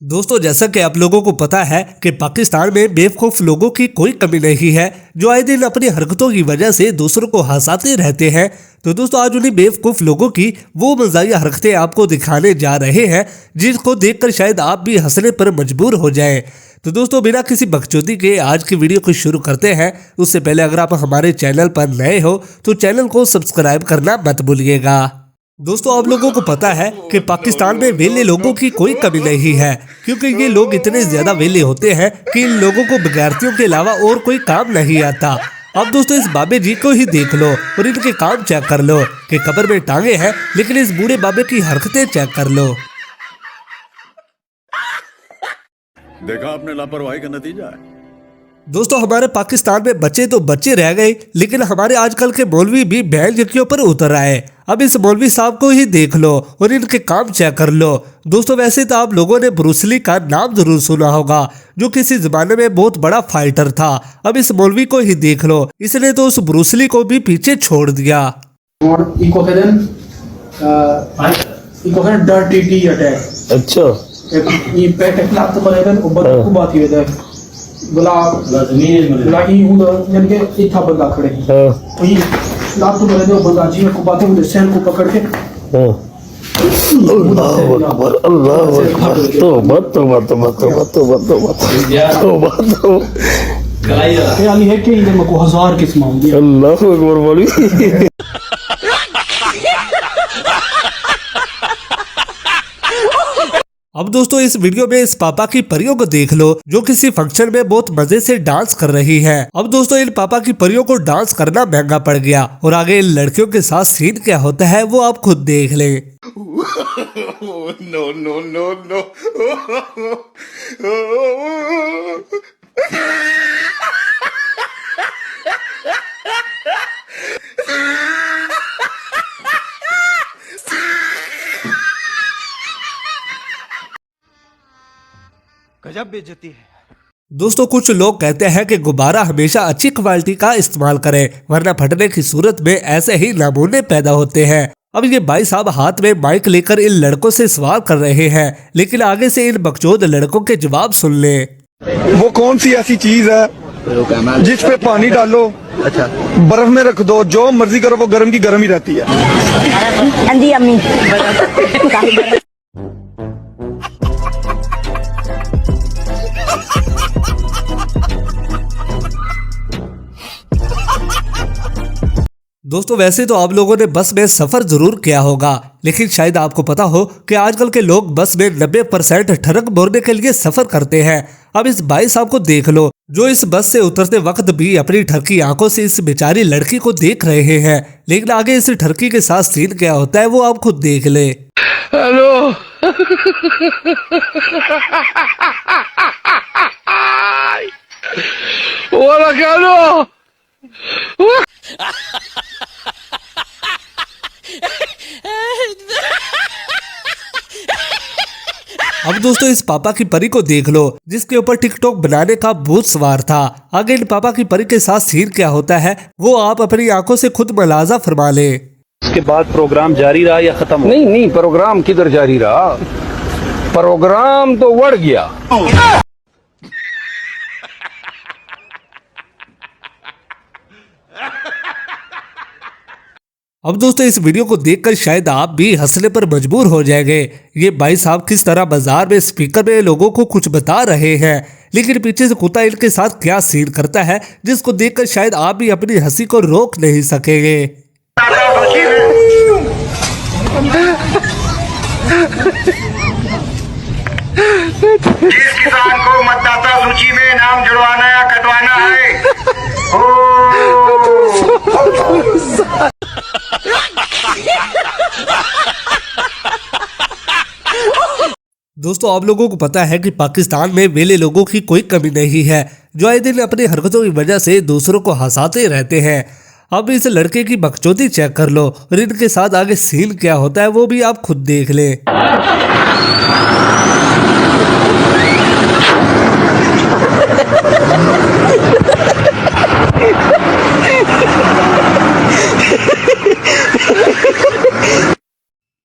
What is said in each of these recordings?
दोस्तों, जैसा कि आप लोगों को पता है कि पाकिस्तान में बेवकूफ लोगों की कोई कमी नहीं है जो आए दिन अपनी हरकतों की वजह से दूसरों को हंसाते रहते हैं। तो दोस्तों, आज उन्हीं बेवकूफ लोगों की वो मज़ाहिया हरकतें आपको दिखाने जा रहे हैं जिसको देखकर शायद आप भी हंसने पर मजबूर हो जाएं। तो दोस्तों, बिना किसी बकचोदी के आज की वीडियो को शुरू करते हैं। उससे पहले अगर आप हमारे चैनल पर नए हो तो चैनल को सब्सक्राइब करना मत भूलिएगा। दोस्तों, आप लोगों को पता है कि पाकिस्तान में वेले लोगों की कोई कमी नहीं है, क्योंकि ये लोग इतने ज्यादा वेले होते हैं कि इन लोगों को बगैरतियों के अलावा और कोई काम नहीं आता। अब दोस्तों, इस बाबे जी को ही देख लो और इनके काम चेक कर लो कि कब्र में टांगे हैं, लेकिन इस बूढ़े बाबे की हरकतें चेक कर लो। देखा आपने लापरवाही का नतीजा है। दोस्तों, हमारे पाकिस्तान में बच्चे तो बच्चे रह गए, लेकिन हमारे आजकल के मौलवी भी बैल जकियों पर उतर आए। अब इस मौलवी साहब को ही देख लो और इनके काम चेक कर लो। दोस्तों, वैसे तो आप लोगों ने ब्रूस ली का नाम जरूर सुना होगा, जो किसी जमाने में बहुत बड़ा फाइटर था। अब इस मौलवी को ही देख लो, इसने तो उस ब्रूस ली को भी पीछे छोड़ दिया। अच्छा हजार किस्म अल्लाह अकबर बोली। अब दोस्तों, इस वीडियो में इस पापा की परियों को देख लो जो किसी फंक्शन में बहुत मजे से डांस कर रही है। अब दोस्तों, इन पापा की परियों को डांस करना महंगा पड़ गया और आगे इन लड़कियों के साथ सीन क्या होता है वो आप खुद देख लें। No no no no. गजब बेइज्जती है। दोस्तों, कुछ लोग कहते हैं कि गुब्बारा हमेशा अच्छी क्वालिटी का इस्तेमाल करें, वरना फटने की सूरत में ऐसे ही नमूने पैदा होते हैं। अब ये भाई साहब हाथ में माइक लेकर इन लड़कों से सवाल कर रहे हैं, लेकिन आगे से इन बकचोद लड़कों के जवाब सुन ले। वो कौन सी ऐसी चीज है जिस पे पानी डालो, अच्छा बर्फ में रख दो, जो मर्जी करो, वो गर्म की गर्म ही रहती है। अम्मी दोस्तों, वैसे तो आप लोगों ने बस में सफर जरूर किया होगा, लेकिन शायद आपको पता हो कि आजकल के लोग बस में 90% ठरक बोलने के लिए सफर करते हैं। अब इस भाई साहब को देख लो जो इस बस से उतरते वक्त भी अपनी ठरकी आंखों से इस बेचारी लड़की को देख रहे हैं, लेकिन आगे इस ठरकी के साथ सीन क्या होता है वो आप खुद देख ले। हेलो अब दोस्तों, इस पापा की परी को देख लो जिसके ऊपर टिकटॉक बनाने का भूत सवार था। आगे इन पापा की परी के साथ सीन क्या होता है वो आप अपनी आंखों से खुद मुलाजा फरमा ले। इसके बाद प्रोग्राम जारी रहा या खत्म? नहीं, प्रोग्राम किधर जारी रहा, प्रोग्राम तो बढ़ गया। अब दोस्तों, इस वीडियो को देखकर शायद आप भी हंसने पर मजबूर हो जाएंगे। ये भाई साहब किस तरह बाजार में स्पीकर में लोगों को कुछ बता रहे हैं, लेकिन पीछे से कुत्ता इनके साथ क्या सीन करता है जिसको देखकर शायद आप भी अपनी हंसी को रोक नहीं सकेंगे। जिस किसान को मतदाता सूची में नाम जुड़वाना या कटवाना है, दोस्तों, आप लोगों को पता है कि पाकिस्तान में वेले लोगों की कोई कमी नहीं है जो आए दिन अपनी हरकतों की वजह से दूसरों को हंसाते रहते हैं। अब इस लड़के की बकचोदी चेक कर लो और इनके साथ आगे सीन क्या होता है वो भी आप खुद देख ले।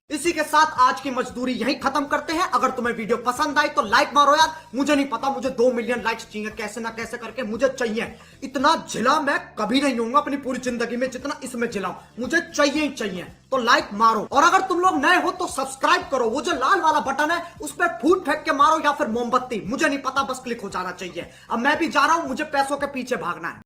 इसी के साथ आज की मजदूरी यहीं खत्म करते हैं। अगर तुम्हें तुम्हें वीडियो पसंद आई तो लाइक मारो यार। मुझे नहीं पता, मुझे 2 मिलियन लाइक्स चाहिए, कैसे ना कैसे करके मुझे चाहिए। इतना झिला मैं कभी नहीं होऊंगा अपनी पूरी जिंदगी में जितना इसमें झिलाऊं, मुझे चाहिए ही चाहिए। तो लाइक मारो, और अगर तुम लोग नए हो तो सब्सक्राइब करो। वो जो लाल वाला बटन है उस पर फूट फेंक के मारो या फिर मोमबत्ती, मुझे नहीं पता, बस क्लिक हो जाना चाहिए। अब मैं भी जा रहा हूं, मुझे पैसों के पीछे भागना है।